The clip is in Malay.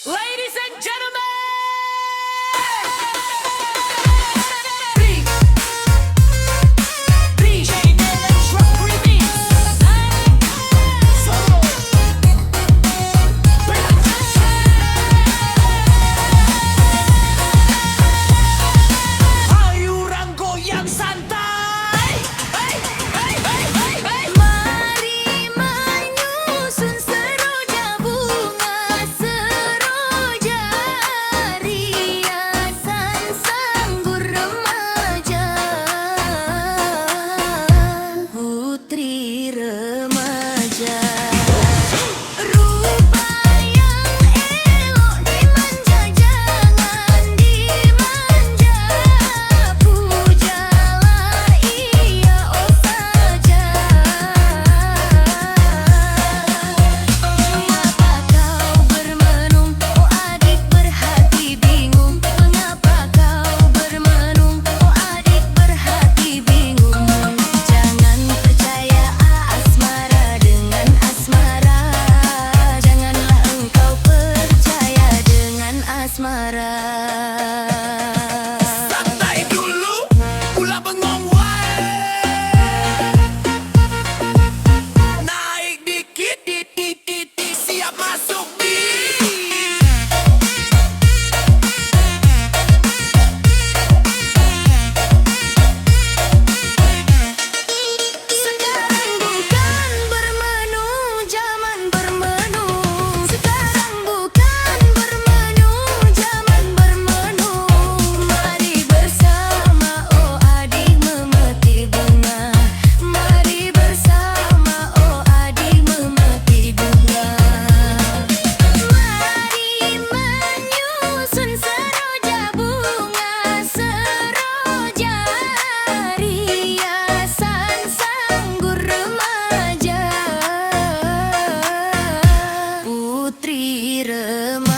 Ladies and gentlemen, DJ Neles Rock Remix. Solo. Ayuran goyang santai. Mari menyusun seroja bunga, seroja riasan sanggur remaja, putri remaja. Rupa yang elok dimanja, jangan dimanja, pujalah ia oh saja. Mengapa kau bermenung, oh adik berhati bingung? Mengapa kau bermenung, oh adik berhati bingung? Jangan percaya asmara dengan asmara, janganlah engkau percaya dengan asmara. Santai dulu, ulah bengong wae. Naik dikit, siap masuk beat. Sekarang bukan bermenung, zaman bermenung. Sekarang bukan bermenung, zaman bermenung. Mari bersama, oh adik memeti bunga. Mari bersama, oh adik memeti bunga. Mari menyusun seroja bunga, seroja riasan sanggur remaja, putri remaja.